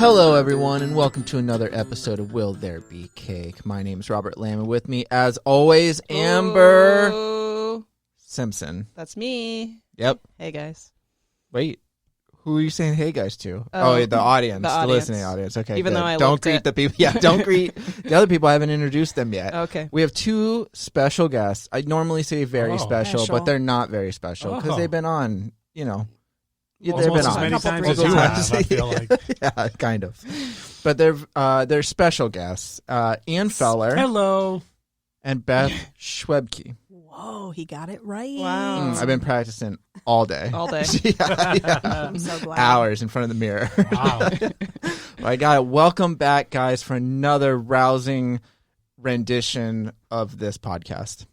Hello, everyone, and welcome to another episode of Will There Be Cake? My name is Robert Lamb, and with me, as always, Amber Simpson. That's me. Yep. Hey, guys. Wait, who are you saying hey, guys, to? Oh, the audience. The listening audience. Okay, Even good. though I don't greet the people. Yeah, don't greet the other people. I haven't introduced them yet. Okay. We have two special guests. I normally say very special, but they're not very special because they've been on, they've been as on many times as you have, I feel like. Yeah, kind of. But they're special guests. Ian Feller. Hello. And Beth Schwebke. Whoa, he got it right. Wow. I've been practicing all day. All day. yeah. I'm so glad. Hours in front of the mirror. Wow. I got it. Welcome back, guys, for another rousing rendition of this podcast.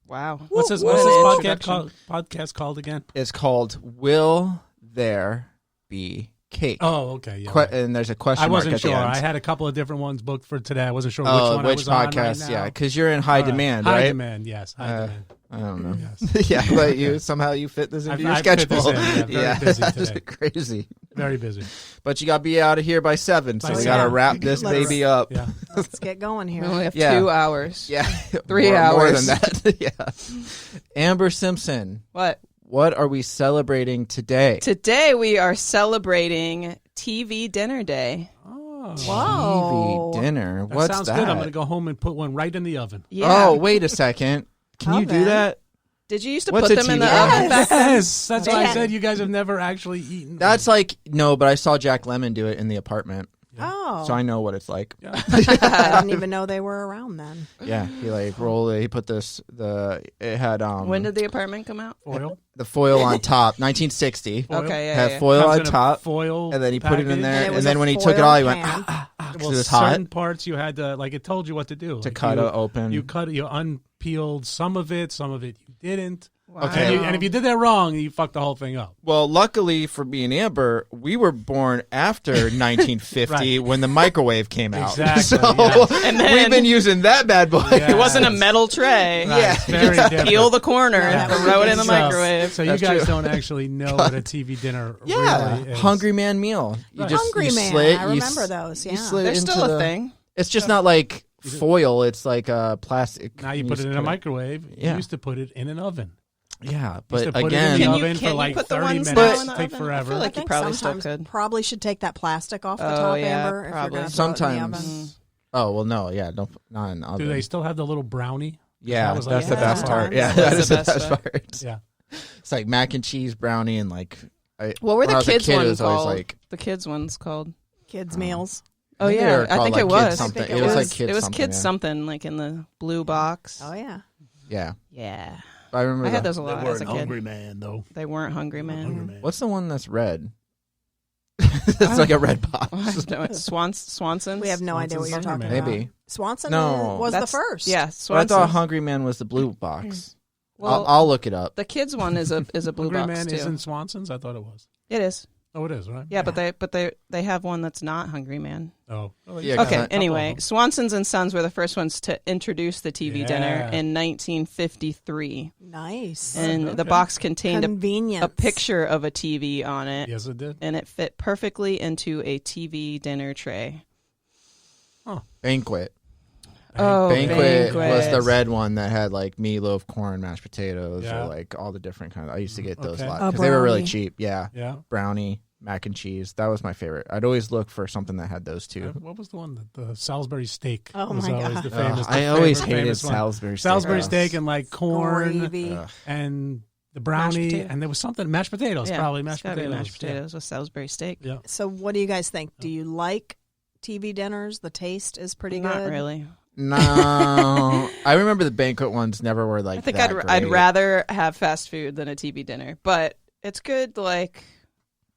Wow. What's this podcast called again? It's called Will There Be Cake? Oh, okay. Yeah, And there's a question I mark wasn't at sure. the end. I had a couple of different ones booked for today. I wasn't sure which one I was podcast, on right now. yeah, because you're in high demand, high right? Demand, yes. High demand. I don't know. Yes. Yeah, but you fit this into your I schedule. fit this in, very busy today. Crazy. Very busy. But you got to be out of here by 7, so we got to wrap this baby up. Yeah. Let's get going We here. only have 2 hours. Yeah. 3 hours. More hours. than that. Yeah. Amber Simpson. What are we celebrating today? Today we are celebrating TV Dinner Day. Oh. Whoa. TV dinner. That What's sounds that? good. I'm going to go home and put one right in the oven. Yeah. Oh, wait a second. Can you do Oven? that? Did you used to What's put a them in TV? the oven back then? Yes. That's why I said you guys have never actually eaten. That's no, but I saw Jack Lemmon do it in the apartment. Oh. So I know what it's like. Yeah. I didn't even know they were around then. Yeah, he put it had When did the apartment come out? Foil. the foil on top, 1960. Foil. Okay, yeah. Had yeah. foil Comes on in a top, foil and then he put it in package. there, And it was and then a when he took it foil all, he went, pan. because Well, it was hot. certain parts you had to, it told you what to do. To cut it open. You unpeeled some of it you didn't. Wow. Okay. And if you did that wrong, you fucked the whole thing up. Well, luckily for me and Amber, we were born after 1950 Right. when the microwave came out. Exactly, So yes. And then- we've been using that bad boy. Yeah. It wasn't a metal tray. Right, Yeah. it's very different. Peel the corner Yeah, and that throw would it in be the so- microwave. So you That's guys true. don't actually know what a TV dinner Yeah, really is. Hungry Man meal. You Right. just Hungry you Man. slit- I you remember s- those. you Yeah. slid There's into still the- a thing. It's just not like foil. It's like plastic. Now you put it in a microwave. Yeah. You used to put it in an oven. Yeah, Used but to put again, it in the Can you- oven can for you like put the 30 ones minutes. now in the Take oven? forever. I feel like I you think probably still sometimes could. probably should take that plastic off the Oh, top, yeah, Amber, if probably. you're going to sometimes. Oh well, no, yeah, not in the oven. Do they still have the little brownie? Yeah, That was that's like the best Yeah. part. Yeah, That's that is the the best best part. Yeah. It's like mac and cheese brownie and like. What were when I the was a kids kid, it ones was always called? like The kids ones called? kids' meals. Oh I think they yeah, were I called, think like, it Kids was. something. I think It was like was. kids. It was something, kids yeah. something like in the blue box. Oh, yeah. Yeah, Yeah, I remember. I had the- those a lot as a kid. Man, though. They weren't hungry, man. What's the one that's red? It's like a red box. No, it's Swanson's. We have no idea what you're talking about. Maybe. Swanson No. was the That's- first. Yeah, But I Swanson's. thought Hungry Man was the blue box. Well, I'll look it up. the kids one is a blue Hungry box Man too. isn't Swanson's? I thought it was. It is. Oh, it is, right? Yeah, but they have one that's not Hungry Man. Oh. Yeah, 'cause Okay, I- anyway, Swanson's and Sons were the first ones to introduce the TV dinner Yeah. in 1953. Nice. And the Okay. box contained Convenience. a picture of a TV on it, Yes, it did. and it fit perfectly into a TV dinner tray. Banquet. Oh, Banquet was the red one that had like meatloaf, corn, mashed potatoes, Yeah. or like all the different kinds. I used to get those Okay. a lot A because they were really brownie. cheap. Yeah, Yeah. brownie, mac and cheese. That was my favorite. I'd always look for something that had those two. What was the one? The Salisbury steak. Oh, was my always God. the famous. I the always favorite hated famous one. Salisbury steak. Salisbury Ugh. steak and like corn Gravy. Ugh. and the brownie, potato. and there was something mashed potatoes. Yeah, Probably it's mashed gotta be potatoes. mashed potatoes with Salisbury steak. Yeah. So what do you guys think? Do you like TV dinners? The taste is pretty Not good. really. No, I remember the banquet ones never were like. I think that I'd great. rather have fast food than a TV dinner, but it's good like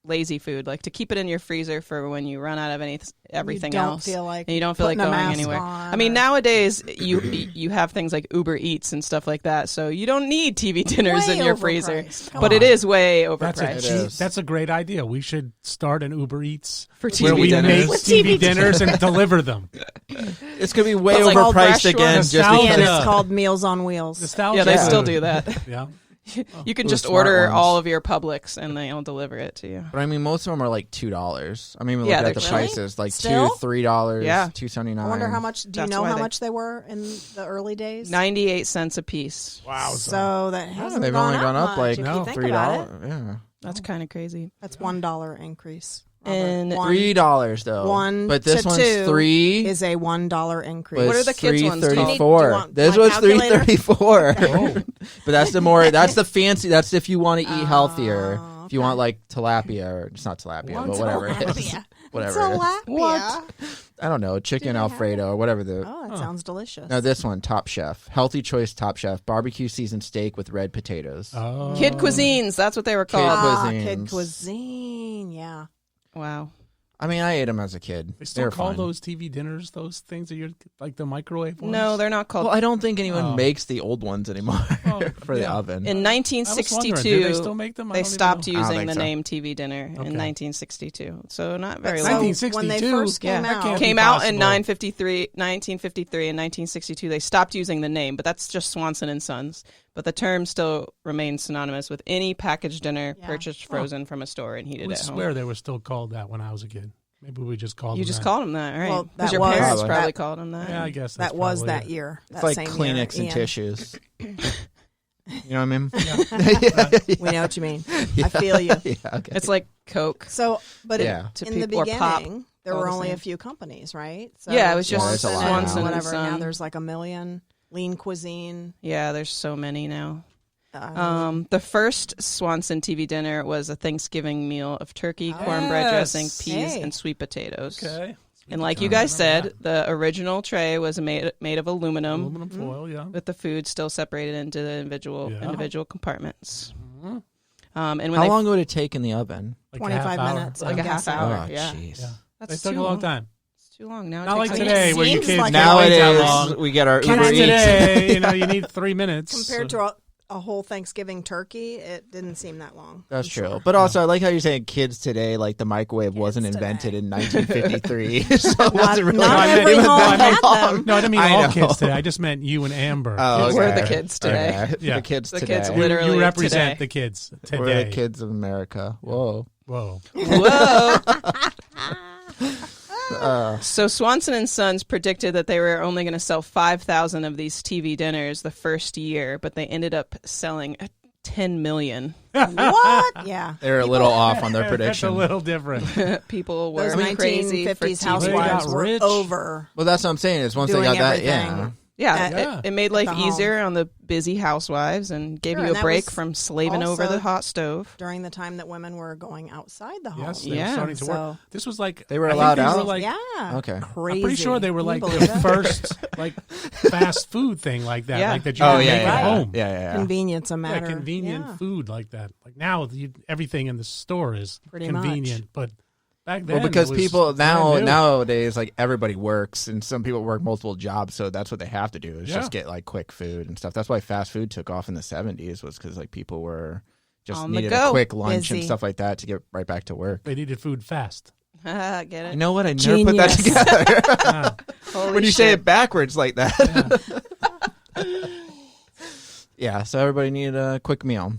lazy food, like to keep it in your freezer for when you run out of everything you don't else. Feel like and you don't feel like putting a going mask anywhere. on I mean, or- nowadays you have things like Uber Eats and stuff like that, so you don't need TV dinners Way in your freezer. overpriced. Come But on. it is way That's overpriced It is. a great idea. We should start an Uber Eats for where TV we dinners. make With TV TV dinners and deliver them. It's gonna be way It's like overpriced restaurant again. Just nostalgia. And because. it's called Meals on Wheels. Nostalgia. Yeah, they Yeah. still do that. Yeah. You can Ooh, just smart order ones. all of your Publix and they'll deliver it to you. But I mean, most of them are like $2. I mean, we Yeah, look at the they're- prices, like Still? $2, $3, Yeah. $2.79. I wonder how much. Do you That's know why how they- much they were in the early days? 98 cents a piece. Wow. So that hasn't they've gone only gone up much, like if No. you think about it. $3. Yeah, That's kind of crazy. That's $1 increase. Robert. And $3 though. one but this to one's two $3. is a $1 increase. Was What are the kids' ones? Do you need- $3.34. do you want This my was calculator? $3.34. Oh. But that's the more. That's the fancy. That's if you want to eat healthier. Oh, If you want like tilapia, or it's not tilapia, but whatever it is. Tilapia. Whatever it is. Tilapia. I don't know, chicken Alfredo or whatever the. Oh, that sounds delicious. No, this one, Top Chef, healthy choice, Top Chef, barbecue seasoned steak with red potatoes. Oh. Kid cuisines, that's what they were called. Kid cuisines. cuisine. Yeah. Wow. I mean, I ate them as a kid. They still were call fun. those TV dinners those things that you're like the microwave ones? No, they're not called. Well, I don't think anyone Oh. makes the old ones anymore Oh, for the yeah. oven. In I was wondering, 1962, do they still make them? I they don't even stopped know. I don't using think the so. name TV dinner in Okay. 1962. So not very So long. 1962? when they first came Yeah. out, can't Came be out in possible. 1953 and 1962. They stopped using the name, but that's just Swanson and Sons. But the term still remains synonymous with any packaged dinner Yeah. purchased frozen from a store and I heated would at home. swear they were still called that when I was a kid. Maybe we just called You them just that. called them that, right? Well, Because that your was- parents Probably. probably called them that. Yeah, I guess that's that was probably that it. year. It's That like same Kleenex year, and Ian. tissues. You know what I mean? We know what you mean. I feel you. Yeah, okay. It's like Coke. So, but Yeah. To in the people, or pop, beginning, there all were the only a same. few companies, right? So Yeah, it was just there's a lot now. Swanson, and whatever. Now Son. there's like a million. Lean Cuisine. Yeah, there's so many now. Uh, The first Swanson TV dinner was a Thanksgiving meal of turkey, cornbread Yes. dressing, peas, Hey. and sweet potatoes. Okay. And like you guys said, the original tray was made of aluminum, Aluminum foil, yeah. with the food still separated into the Yeah. individual compartments. Mhm. And when How they long would it take in the oven? Like 25 half hour. minutes, like I'm a half guessing. hour, Oh, yeah. jeez. Yeah. That's They took too a long long. time. It's too long now. Not It like takes today where you seems kids like can't wait that Nowadays, long. we get our Can Uber I Eats. Today, you need 3 minutes. Compared to a whole Thanksgiving turkey, it didn't seem that long. That's I'm true. sure. But also, I like how you're saying kids today, like the microwave wasn't Kids invented today. in 1953. So it Not, wasn't really not I meant- every it was home not had long. them. No, I didn't mean I all know. kids today. I just meant you and Amber. Oh, We're okay. the kids today. Okay. Yeah. The kids The today. kids You, literally you represent today. the kids today. We're the kids of America. Whoa. Whoa. Whoa. So Swanson and Sons predicted that they were only going to sell 5,000 of these TV dinners the first year, but they ended up selling 10 million. What? Yeah. They're a little off on their That's a prediction. little different. People were Those crazy for 1950s TV. housewives got were rich. over. Well, that's what I'm saying. Is once they Doing got that, everything. yeah. Yeah, Yeah. it made life At the home. easier on the busy housewives and gave Sure, you and a that break was from slaving over also the hot stove. During the time that women were going outside the home. Yes, they Yeah. were starting to So- work. This was like They were I think allowed these out? Were like, Yeah. Okay. Crazy. I'm pretty sure they were Can you like believe the that? first like fast food thing like that, Yeah. like that you Oh can yeah, make yeah, at yeah. home. Yeah, yeah, yeah. Convenience a Yeah, matter. convenient Yeah. food like that. Like now, everything in the store is Pretty convenient, but back then, Well, because it was people brand new. nowadays, like everybody works, and some people work multiple jobs, so that's what they have to do is Yeah. just get like quick food and stuff. That's why fast food took off in the 70s, was because like people were just On the needed go. a quick lunch and Busy. stuff like that to get right back to work. they needed food fast. Get it? You know what? I never put that Genius. together. Ah, Holy when you say shit. it backwards like that. yeah. Yeah, so everybody needed a quick meal,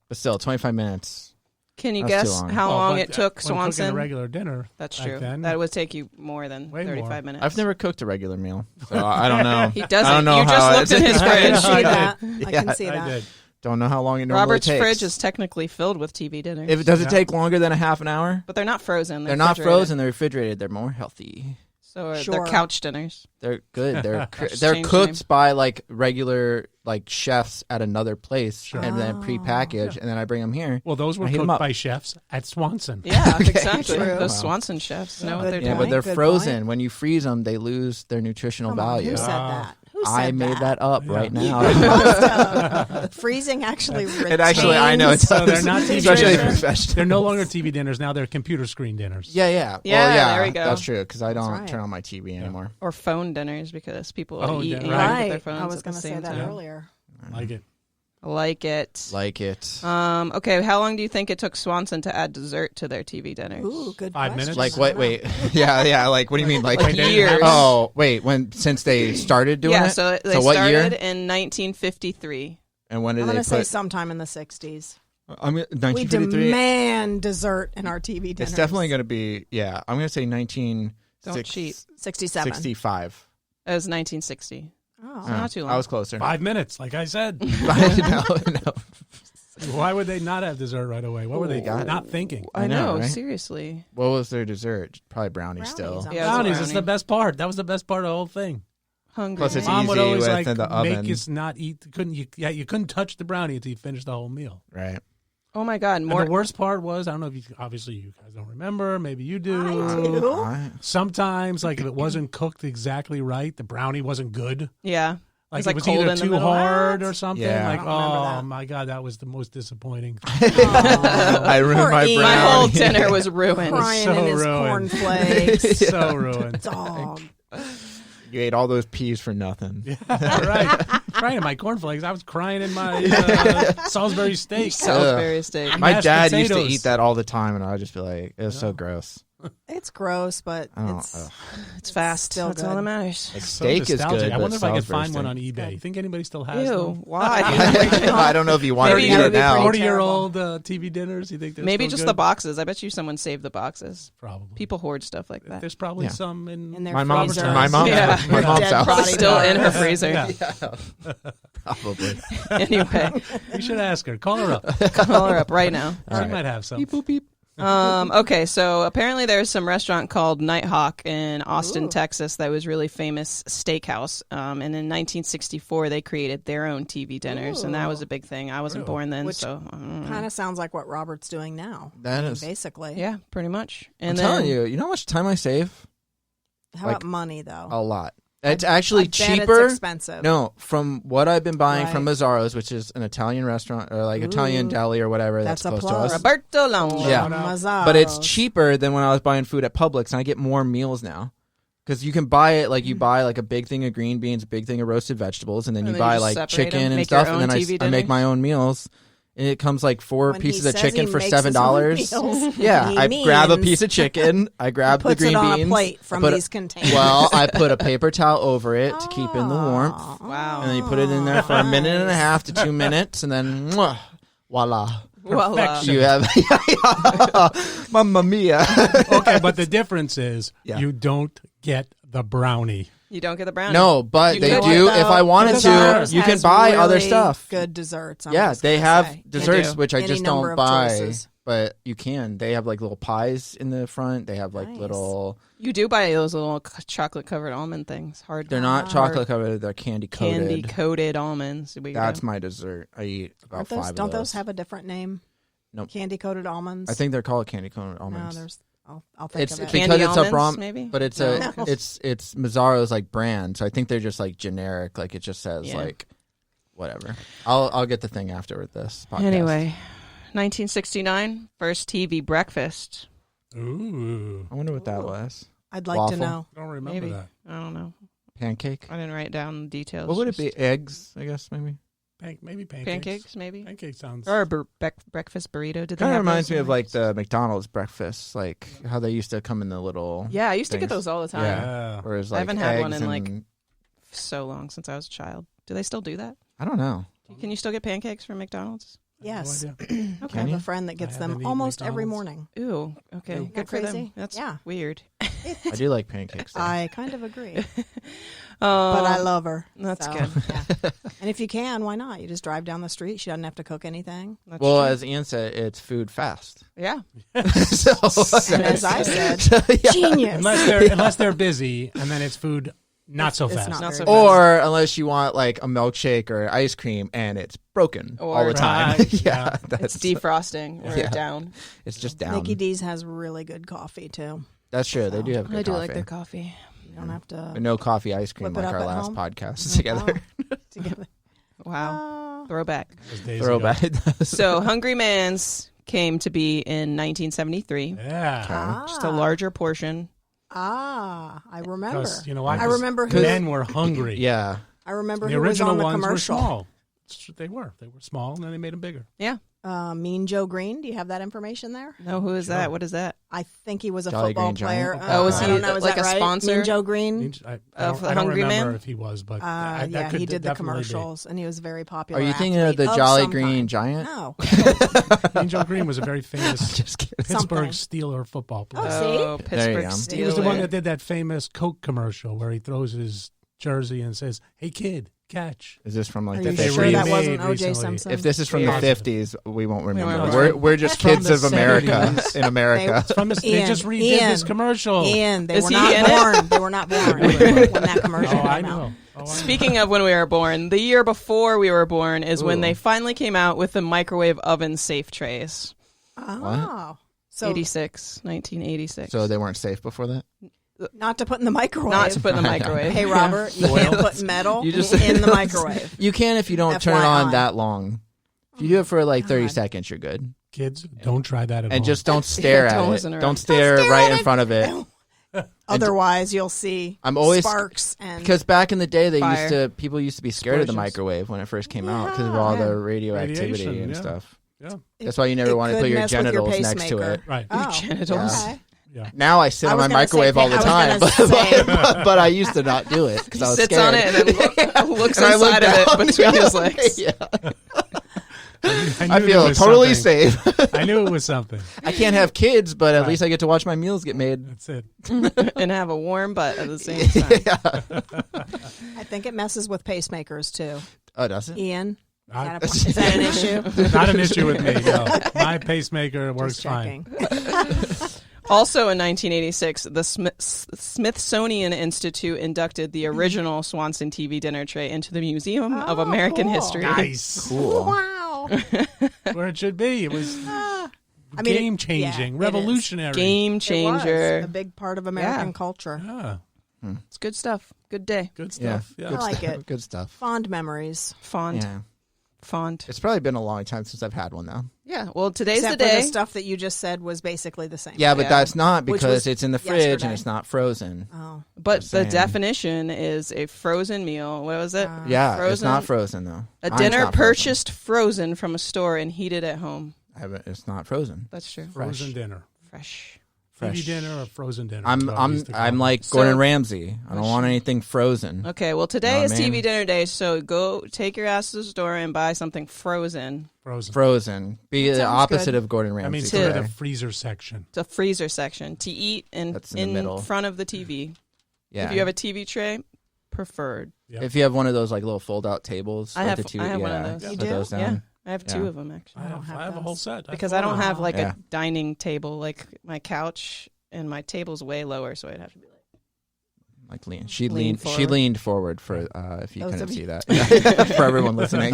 but still 25 minutes. Can you That's too guess long. how Well, long but, it took when cooking Swanson? a regular dinner. That's back true. then, That would take you more than Way 35 more. minutes. I've never cooked a regular meal, so I don't know. He doesn't. I don't know You how just looked in his I fridge. know. See I that? did. I Yeah, can see I that. did. Don't know how long it normally Robert's takes. fridge is technically filled with TV dinners. If it does it Yeah. take longer than a half an hour? But they're not frozen. They're not refrigerated. frozen. They're refrigerated. They're more healthy. So they're Sure. couch dinners. They're good. They're Just they're change the cooked name. by like regular like chefs at another place, Sure. and then Oh. prepackaged, and then I bring them here. Well, those were I heat 'em cooked up. by chefs at Swanson. Yeah, Okay. exactly. True. Those Wow. Swanson chefs know what Good they're Yeah, doing. but they're Good frozen. point. When you freeze them, they lose their nutritional Come on, value. who said Ah. that? Who said I made that up Yeah. right now. Must have. Freezing actually retains. It actually, I know it does. So they're not TV especially dinners. for vegetables. They're no longer TV dinners. Now they're computer screen dinners. Yeah, yeah. Yeah, well, yeah, there we go. That's true because I don't right. turn on my TV anymore. Or phone dinners because people Oh, eat yeah, and right. eat with their Right. phones I was at the going to say same that time. earlier. Like it. Like it. Like it. Okay, how long do you think it took Swanson to add dessert to their TV dinners? Ooh, good 5 question. minutes? Like I what? don't know. Wait, yeah. Like what do you mean? Like Like they didn't years. have it? oh, wait. When since they started doing yeah, it? so they what started year? in 1953. And when did I'm they going to say put? sometime in the 60s. I'm We 1953. demand dessert in our TV dinners. It's definitely going to be. Yeah, I'm going to say Don't cheat. 67. 65. It was 1960. Oh. So not too long. I was closer. 5 minutes, like I said. no. Why would they not have dessert right away? What were they got it. not thinking? I I know, know, right? seriously. What was their dessert? Probably brownies Brownies, still. I'm Yeah, sure. Brownies is brownie. the best part. That was the best part of the whole thing. Hungry. Plus it's Mom would easy always with like in the make oven. us not eat. You couldn't touch the brownie until you finished the whole meal. Right. Oh my God! And More. the worst part was, I don't know if you obviously you guys don't remember. Maybe you do. I do. Sometimes, like if it wasn't cooked exactly right, the brownie wasn't good. Yeah. Like It's it like was cold either in the too middle. hard What? or something. Yeah. Like, I don't remember oh that. my God, that was the most disappointing. I ruined Poor my Ian. My brownie. whole dinner was ruined. Crying so in his ruined. cornflakes. So ruined. Dog. You ate all those peas for nothing. Yeah, right. Crying in my cornflakes. I was crying in my Salisbury steak. Salisbury steak. My Mashed dad used to potatoes. eat that all the time, and I would just be like, it was so gross. It's gross, but I don't. it's It's fast. still That's good. all that matters. Like So steak is nostalgic. good. I wonder but if I could Salisbury find one on steak- eBay. You think anybody still has Ew. them? Why? I don't know if you want to Maybe eat that it would be now. pretty 40-year-old TV dinners. You think they're Maybe still just good? the boxes. I bet you someone saved the boxes. Probably. People hoard stuff like that. There's probably Yeah. some in in their My mom's, freezers. my mom's, Yeah. my mom's Dead house. body Still in her parts. freezer. Yeah. Probably. Anyway, You should ask her. Call her up. call her up right now. She might have some. Beep, boop, beep. Okay, so apparently there's some restaurant called Nighthawk in Austin, Ooh. Texas that was really famous steakhouse. And in 1964 they created their own TV dinners, and that was a big thing. I wasn't Really? born then, Which so Kind of sounds like what Robert's doing now. That is. Basically. yeah, pretty much. I'm And telling then you know how much time I save? How Like, about money, though? A lot. It's actually I bet cheaper. It's expensive. No, from what I've been buying from Right. Mazzaro's, which is an Italian restaurant or like Italian Ooh. deli or whatever that's That's a close to plug. us. Roberto Longo. Yeah. Mazzaro's. But it's cheaper than when I was buying food at Publix, and I get more meals now. Because you can buy it like you buy like a big thing of green beans, a big thing of roasted vegetables, and then And you then you buy just like separate chicken them, and make your stuff, and own then TV I make dinner? my own meals. And it comes like 4 When pieces he of says chicken he for makes his own $7. meals, Yeah, he I grab a means piece of chicken, I grab the puts green it on beans, a plate I from put these containers. well, I put a paper towel over it to keep in the warmth. Wow. And then you put it in there for a minute and a half to 2 minutes, and then voila. Voila. You have Mamma mia. Okay, but the difference is Yeah. you don't get the brownie. You don't get the brownie. No, but You they know do. what, If I wanted to, Mazzaro's you can has buy other really stuff. Good desserts. I'm Yeah, just they gonna have say. desserts, do. which I Any just number don't of buy. choices. But you can. They have like little pies in the front. They have like Nice. Oh, little. You do buy those little chocolate covered almond things. Hard. They're not chocolate covered. They're candy coated. Candy coated almonds. That's my dessert. I eat about Aren't 5 those, of don't those. those have a different name? Nope. Candy coated almonds. I think they're called candy coated No, almonds. there's. I'll think It's of it. Candy because it's a almonds, brom, maybe? but it's No. a it's Mazzaro's like brand. So I think they're just like generic. Like it just says Yeah. like whatever. I'll get the thing after with this podcast. Anyway, 1969, first TV breakfast. Ooh. I wonder what that was. I'd like Waffle? to know. I don't remember Maybe. that. I don't know. Pancake. I didn't write down the details. What would it Just be? Eggs, I guess maybe. Maybe pancakes. Pancakes, maybe? Pancake sounds. Or a breakfast burrito. Did they Kind of have reminds those me in of there? like the McDonald's breakfast, like how they used to come in the little. Yeah, I used to get things. those all the time. Yeah. Whereas I like haven't had one eggs in, like, and- So long since I was a child. Do they still do that? I don't know. Can you still get pancakes from McDonald's? Yes. No idea. I Okay. have you? a friend that gets I haven't them eaten almost every McDonald's. morning. Ooh, okay. Ooh. Good That for them. crazy? That's Yeah. weird. I do like pancakes. though. I kind of agree, but I love her. That's so, good. Yeah. And if you can, why not? You just drive down the street. She doesn't have to cook anything. That's well, true. as Ian said, it's food fast. yeah. So, And as I said, yeah. genius. Unless they're busy, and then it's food not so It's fast. not Not so very fast. Or unless you want like a milkshake or ice cream and it's broken all Or- the time. Right, yeah, yeah. that's It's defrosting or Yeah. down. It's just down. Nikki D's has really good coffee too. That's true. They do have good I do coffee. like their coffee. You don't have to But no coffee ice cream Whip it like up our at last home? podcast together. together. Wow. Oh. Throwback. Those days ago. Throwback. So Hungry Man's came to be in 1973. Yeah. Just a larger portion. I remember. Because, you know why? I remember who. 'Cause men were hungry. Yeah. I remember The who was original on the ones commercial. were small. They were small, and then they made them bigger. Yeah. Mean Joe Green. Do you have that information there? No, who is Sure. that? What is that? I think he was a Jolly football Green player. Giant? Oh, was I he don't know, is like that a right? sponsor? Mean Joe Green. Of the I don't Hungry remember Man? if he was, but Yeah, that could he did the definitely be. commercials, and he was a very popular. Are you thinking of athlete the Jolly some Green kind. Giant? No. Mean Joe Green was a very famous Just kidding. Pittsburgh Something. Steeler football player. Oh, see? Oh, There you Pittsburgh go. Steelers. He was the one that did that famous Coke commercial where he throws his jersey and says, "Hey kid, catch." Is this from like Are the you They 50s? sure that remade wasn't O.J. recently. Simpson? If this is from Yeah. the 50s, we won't remember. won't We're just From kids the of America 70s. in America. It's from this, they Ian, just redid Ian, this commercial. Ian, they Is were he not in it? born. They were not born when that commercial Oh, I came out. know. Oh, I know. Speaking of when we were born, the year before we were born is when Ooh. they finally came out with the microwave oven safe trays. Oh, so 1986. So they weren't safe before that? not to put in the microwave. Not to put in the microwave. Hey, Robert, you can't put metal You just- in the microwave. You can if you don't turn it FYI. on that long. If you do it for like 30 God. seconds, you're good. Kids, don't try that at And home. just don't stare Don't at listen it. around. Don't stare right in front of it. Otherwise, you'll see I'm always- sparks and Because back in the day, Fire. people used to be scared of the Explosions. microwave when it first came out because of all Yeah. the radioactivity Radiation, and yeah. stuff. yeah, That's why you never it want to could put your mess with your genitals next to pacemaker. it. right. Oh, genitals. okay. Yeah. Now I sit I on was my gonna say microwave all the I was time, gonna say- but I used to not do it because He I was sits scared. on it and then looks And I look inside of it down, between yeah, his legs. Yeah. I I knew feel there was totally something. safe. I knew it was something. I can't have kids, but at Right. least I get to watch my meals get made. That's it. And have a warm butt at the same time. I think it messes with pacemakers too. Oh, does it? Ian, Not, is that an issue? not an issue with me. No. My pacemaker works Just fine. checking. Also in 1986, the Smithsonian Institute inducted the original Swanson TV dinner tray into the Museum of Oh, American cool. History. Nice. Cool. Wow. Where it should be. It was I mean, game changing, it is. revolutionary. Game It was changer. a big part of American Yeah. culture. Yeah. It's good stuff. Good day. Good Yeah. stuff. Yeah. I like stuff. it. Good stuff. Fond memories. Fond. Yeah. Fond. It's probably been a long time since I've had one, though. Yeah. Well, today's Except the for day. the stuff that you just said was basically the same. Yeah, but Yeah. that's not Which because was it's in the fridge yesterday. and it's not frozen. Oh. But Just the saying. definition is a frozen meal. What was it? Yeah, it's Frozen. not frozen, though. A Mine's dinner not frozen. purchased frozen from a store and heated at home. It's not frozen. That's true. Frozen Fresh. dinner. Fresh. TV Fresh. dinner or frozen dinner. is I'm what I I'm used to call I'm it. like So- Gordon Ramsay. I don't want anything frozen. Okay, well, today Know is what I mean? TV dinner day, so go take your ass to the store and buy something frozen. frozen. Frozen. Be the sounds opposite good. of Gordon Ramsay. I mean, Too. go to today. the freezer section. The freezer section to eat That's in the middle. front of the TV. Yeah. If you have a TV tray, preferred. Yep. If you have one of those like little fold-out tables, I like have- the two, I have one yeah, of those. You put do? those down. Yeah, I have two Yeah. of them actually. I don't have have a whole those. set. Because I don't have like Yeah. a dining table, like my couch and my table's way lower, so I'd have to be like. Like lean. She Lean leaned. She forward. leaned forward for if you Those couldn't of see you- that. For everyone listening.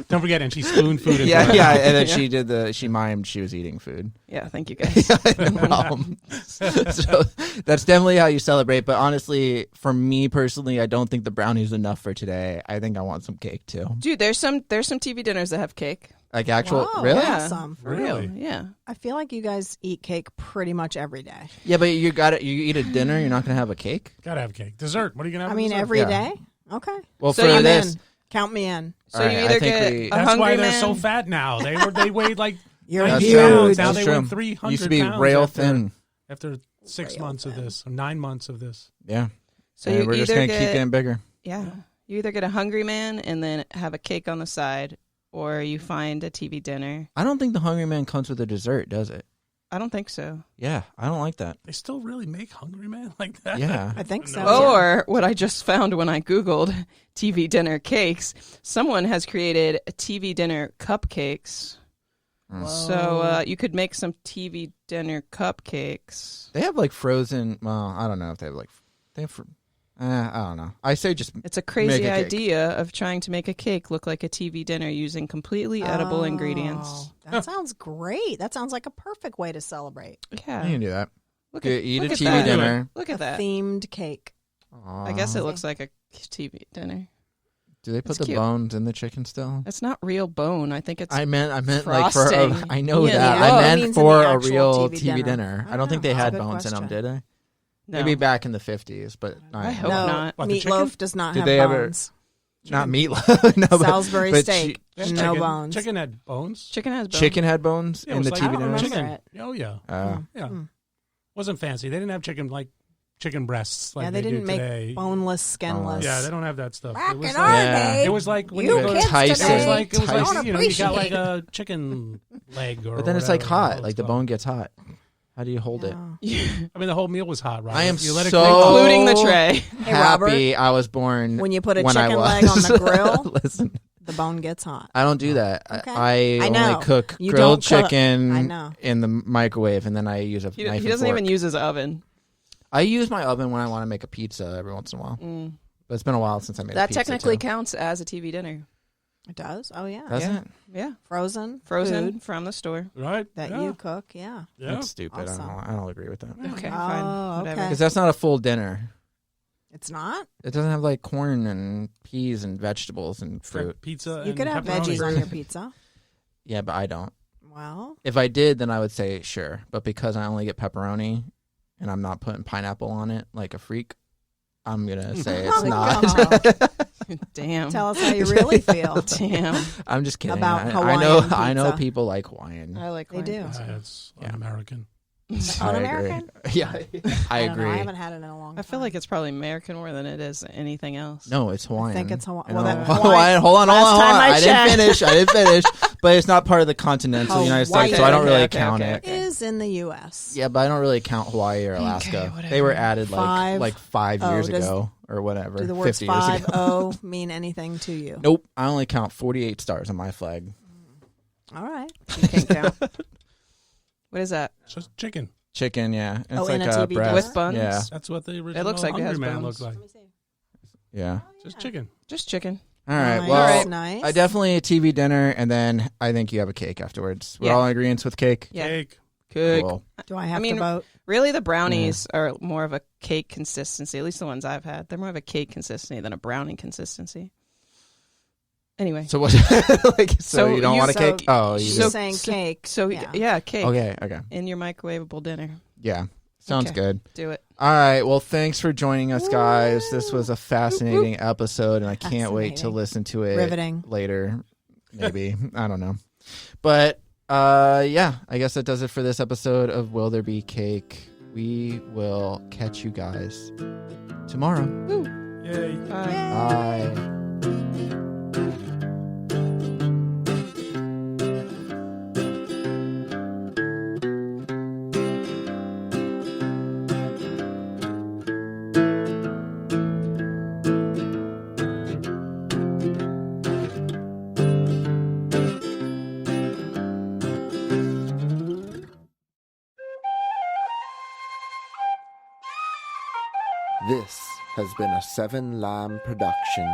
Don't forget, and she spoon fooded. yeah, her. yeah. And then Yeah. she mimed she was eating food. Yeah, thank you guys. So that's definitely how you celebrate. But honestly, for me personally, I don't think the brownie's enough for today. I think I want some cake too. Dude, there's some TV dinners that have cake. Like actual, Wow, really? Yeah. Awesome. For Really? real. Yeah. I feel like you guys eat cake pretty much every day. Yeah, but you got it. You eat a dinner, you're not gonna have a cake. Gotta have cake. Dessert. What are you gonna have? I for mean, dessert? every Yeah. day. Okay. Well, So for you I'm this, in. Count me in. So All right, you I either think get we- a That's hungry why they're man. so fat now. They weighed like You're 90 huge. pounds. Now That's they true. weigh 300 Used to be pounds rail after, thin. after 6 Rail months of thin. this, or 9 months of this. Yeah. So And you we're just either gonna keep get getting bigger. yeah, you either get a hungry man and then have a cake on the side, or you find a TV dinner. I don't think the Hungry Man comes with a dessert, does it? I don't think so. Yeah, I don't like that. They still really make Hungry Man like that? Yeah. I think so. No. Or what I just found when I Googled TV dinner cakes, someone has created TV dinner cupcakes. So you could make some TV dinner cupcakes. They have like frozen. Well, I don't know if they have like. They have. I don't know. I say just. It's a crazy Make a cake. idea of trying to make a cake look like a TV dinner using completely edible Oh, ingredients. That sounds great. That sounds like a perfect way to celebrate. You Yeah. can do that. Look You at, eat look a at TV that. dinner. Look at that. Themed cake. I guess it looks like a TV dinner. Do they put It's the cute. bones in the chicken still? It's not real bone. I think it's I meant like for. frosting. I know Yeah, that. yeah. I Oh, it meant means in for the a actual real TV TV dinner. dinner. I don't think Oh, they had good bones in them, question. did they? no. Maybe back in the 50s, but I hope no, not. What, the meatloaf chicken? does not Did have they ever- bones. not meatloaf. No, Salisbury but steak, That no chicken, bones. Chicken had bones. Chicken has bones. chicken had bones Yeah, it in was the like- TV I don't dinners. remember Chicken. it. Oh yeah, yeah. Mm. Wasn't fancy. They didn't have chicken breasts like Yeah, they do didn't make today. boneless, skinless. Yeah, they don't have that stuff. Back It was in like, our Yeah. day, it was like when you you go kids to Tyson. today It was like don't you know, you got like appreciate. a chicken leg or But then it's like whatever hot. Like the bone gets hot. How do you hold it? Yeah. I mean, the whole meal was hot, right? I am you let it so- cook. Including the tray. Hey, Robert, Happy I was born when you put a when I chicken was. leg on the grill, Listen, the bone gets hot. I don't do that. Okay. I I know. only cook You grilled don't cook. chicken I know. in the microwave, and then I use a He knife and doesn't fork. even use his oven. I use my oven when I want to make a pizza every once in a while. But it's been a while since I made a That pizza. technically too. counts as a TV dinner. It does? Oh, yeah. Does Yeah. it? Yeah. Frozen Frozen from the store. Right? that yeah. you cook, yeah. Yeah. That's stupid. Awesome. I don't agree with that. Okay, Oh, fine. Whatever. okay. Because that's not a full dinner. It's not? It doesn't have like corn and peas and vegetables and fruit. Pizza. You and could have pepperoni. veggies on your pizza. Yeah, but I don't. Well, If I did, then I would say sure. But because I only get pepperoni and I'm not putting pineapple on it like a freak, I'm going to say it's Oh, not. God. Damn. Tell us how you really feel. Damn. I'm just kidding. About I know Hawaiian I know pizza. people like Hawaiian. I like They Hawaiian do. pizza. It's Yeah. un-American. I Un-American? agree. Yeah, I don't know. agree. I haven't had it in a long time. I feel like it's probably American more than it is anything else. No, it's Hawaiian. think it's Hawaiian. No, Well, then Hawaiian. Hold on. Last time I didn't checked. finish. But it's not part of the continental United States, so I don't Okay, really okay, count okay, it. okay. is in the U.S. Yeah, but I don't really count Hawaii or Alaska. whatever. They were added Five. like 5 Oh, years does- ago or whatever. Do the words 50 years ago. 5-0 mean anything to you? Nope. I only count 48 stars on my flag. All right. You can't count. What is that? It's just chicken. Chicken, yeah. It's Oh, like in a a TV breast. With buns? Yeah, That's what the original looks like it Hungry has Man bones. looked like. yeah. Just chicken. Just chicken. All right. Nice. Well, Nice. I definitely a TV dinner, and then I think you have a cake afterwards. We're Yeah. all in agreement with cake. Yeah. Cake. Good. Cool. Do I have I mean, to vote? Really, the brownies are more of a cake consistency. At least the ones I've had. They're more of a cake consistency than a brownie consistency. Anyway. So what? Like, so you don't want a so- cake? Oh, you She's do. saying cake. So, yeah, cake. Okay. Okay. In your microwavable dinner. Yeah. Sounds Okay. good. Do it. All right. Well, thanks for joining us, guys. This was a fascinating episode, and I can't wait to Fascinating. listen to it Riveting. later. Maybe. I don't know. But yeah, I guess that does it for this episode of Will There Be Cake? We will catch you guys tomorrow. Yay. Bye. Bye. This has been a Seven Lamb production.